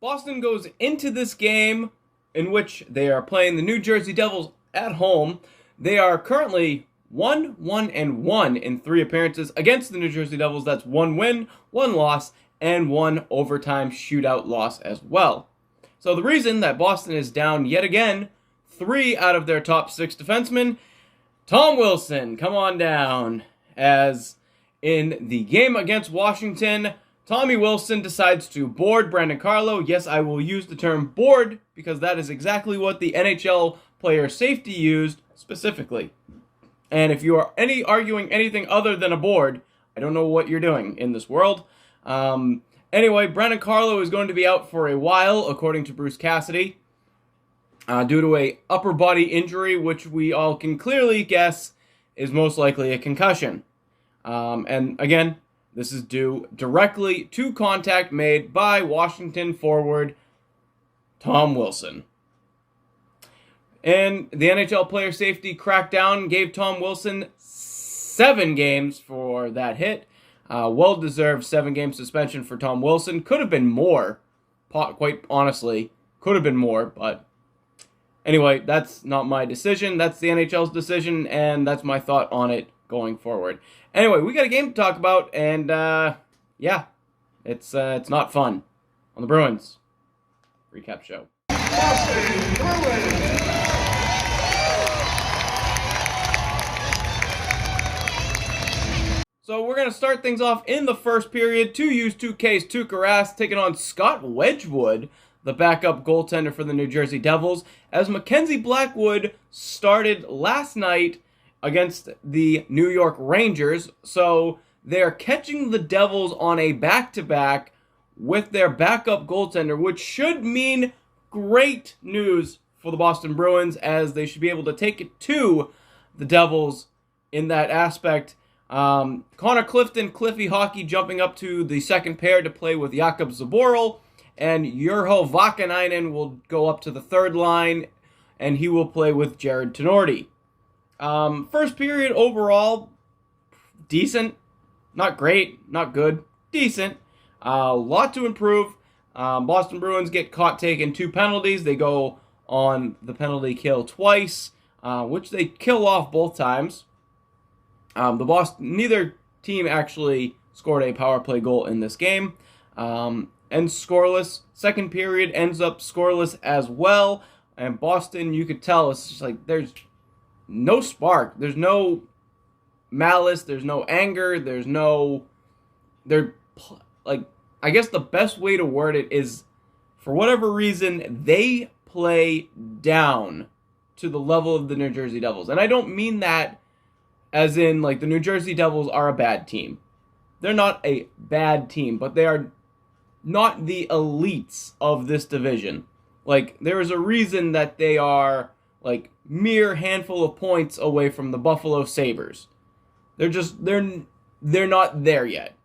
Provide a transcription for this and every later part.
Boston goes into this game in which they are playing the New Jersey Devils at home. They are currently 1-1-1 in 3 appearances against the New Jersey Devils. That's 1 win, 1 loss, and 1 overtime shootout loss as well. So the reason that Boston is down yet again, 3 out of their top 6 defensemen, Tom Wilson, come on down. As in the game against Washington, Tommy Wilson decides to board Brandon Carlo. Yes, I will use the term board because that is exactly what the NHL player safety used specifically. And if you are arguing anything other than a board, I don't know what you're doing in this world. Anyway, Brandon Carlo is going to be out for a while, according to Bruce Cassidy, due to a upper body injury, which we all can clearly guess is most likely a concussion. And again, this is due directly to contact made by Washington forward Tom Wilson. And the NHL player safety crackdown gave Tom Wilson 7 games for that hit. Well-deserved 7-game suspension for Tom Wilson. Could have been more, quite honestly. Could have been more, but anyway, that's not my decision. That's the NHL's decision, and that's my thought on it going forward. Anyway, we got a game to talk about, and yeah, it's not fun. On the Bruins Recap Show. Boston Bruins. So we're going to start things off in the first period. 2U's2K's Tuukka Rask taking on Scott Wedgwood, the backup goaltender for the New Jersey Devils, as Mackenzie Blackwood started last night against the New York Rangers. So they're catching the Devils on a back-to-back with their backup goaltender, which should mean great news for the Boston Bruins, as they should be able to take it to the Devils in that aspect. Connor Clifton, Cliffy Hockey, jumping up to the second pair to play with Jakub Zboril, and Urho Vakanainen will go up to the third line, and he will play with Jared Tenorti. First period overall, decent. Not great, not good, decent. A lot to improve. Boston Bruins get caught taking 2 penalties. They go on the penalty kill twice, which they kill off both times. Neither team actually scored a power play goal in this game. And scoreless. Second period ends up scoreless as well. And Boston, you could tell, it's just like there's no spark. There's no malice. There's no anger. I guess the best way to word it is, for whatever reason, they play down to the level of the New Jersey Devils. And I don't mean that as in, like, the New Jersey Devils are a bad team. They're not a bad team, but they are not the elites of this division. Like, there is a reason that they are, like, mere handful of points away from the Buffalo Sabres. They're not there yet.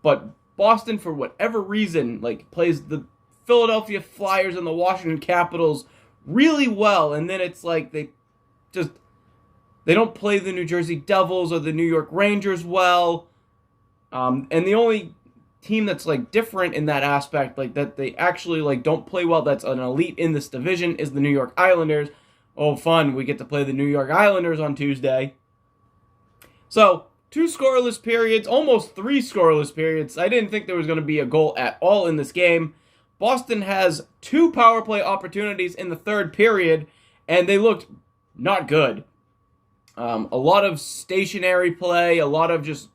But Boston, for whatever reason, like, plays the Philadelphia Flyers and the Washington Capitals really well, and then it's like they don't play the New Jersey Devils or the New York Rangers well. And the only team that's, like, different in that aspect, like, that they actually, like, don't play well, that's an elite in this division, is the New York Islanders. Oh, fun, we get to play the New York Islanders on Tuesday. So, 2 scoreless periods, almost 3 scoreless periods. I didn't think there was going to be a goal at all in this game. Boston has 2 power play opportunities in the third period, and they looked not good. A lot of stationary play, a lot of just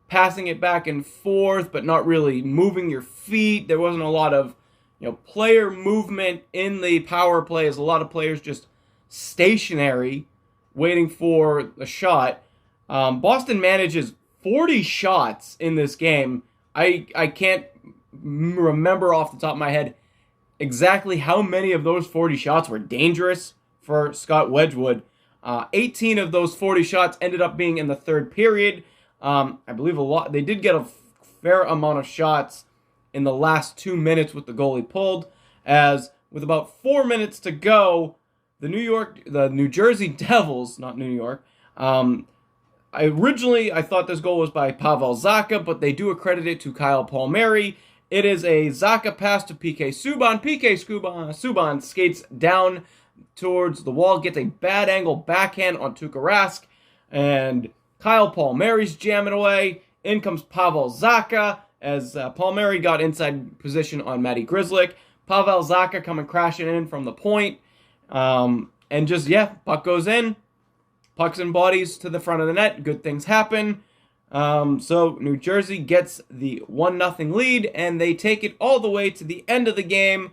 passing it back and forth, but not really moving your feet. There wasn't a lot of, player movement in the power play, as a lot of players just stationary, waiting for a shot. Boston manages 40 shots in this game. I can't remember off the top of my head exactly how many of those 40 shots were dangerous for Scott Wedgwood. 18 of those 40 shots ended up being in the third period. I believe they did get a fair amount of shots in the last 2 minutes with the goalie pulled, as with about 4 minutes to go, the New Jersey Devils, not New York, I thought this goal was by Pavel Zacha, but they do accredit it to Kyle Palmieri, It is a Zacha pass to PK Subban. PK Subban skates down towards the wall, gets a bad angle backhand on Tuukka Rask, and Kyle Palmieri's jamming away. In comes Pavel Zacha as Palmieri got inside position on Matty Grzelcyk. Pavel Zacha coming crashing in from the point. And just, puck goes in. Pucks and bodies to the front of the net. Good things happen. So New Jersey gets the 1-0 lead, and they take it all the way to the end of the game.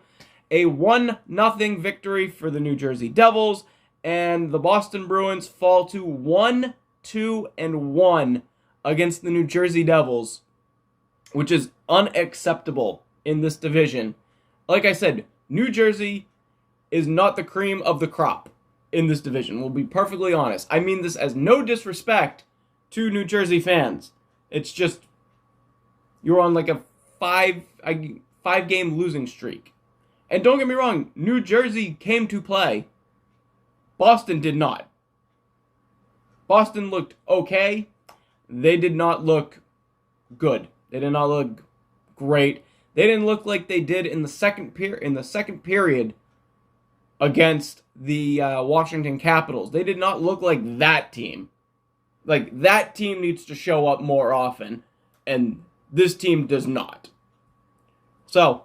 A 1-0 victory for the New Jersey Devils, and the Boston Bruins fall to 1-2-1 against the New Jersey Devils, which is unacceptable in this division. Like I said, New Jersey is not the cream of the crop in this division. We'll be perfectly honest. I mean this as no disrespect to New Jersey fans. It's just, you're on like a five-game losing streak. And don't get me wrong, New Jersey came to play. Boston did not. Boston looked okay. They did not look good. They did not look great. They didn't look like they did in the second period against the Washington Capitals. They did not look like that team. Like, that team needs to show up more often, and this team does not. So,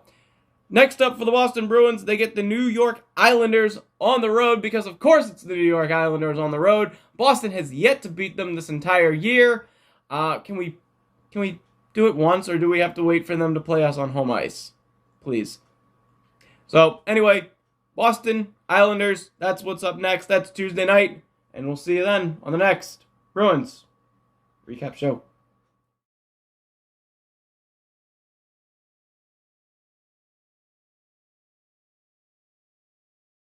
next up for the Boston Bruins, they get the New York Islanders on the road, because of course it's the New York Islanders on the road. Boston has yet to beat them this entire year. Can we do it once, or do we have to wait for them to play us on home ice? Please. So, anyway, Boston Islanders, that's what's up next. That's Tuesday night, and we'll see you then on the next Bruins Recap Show.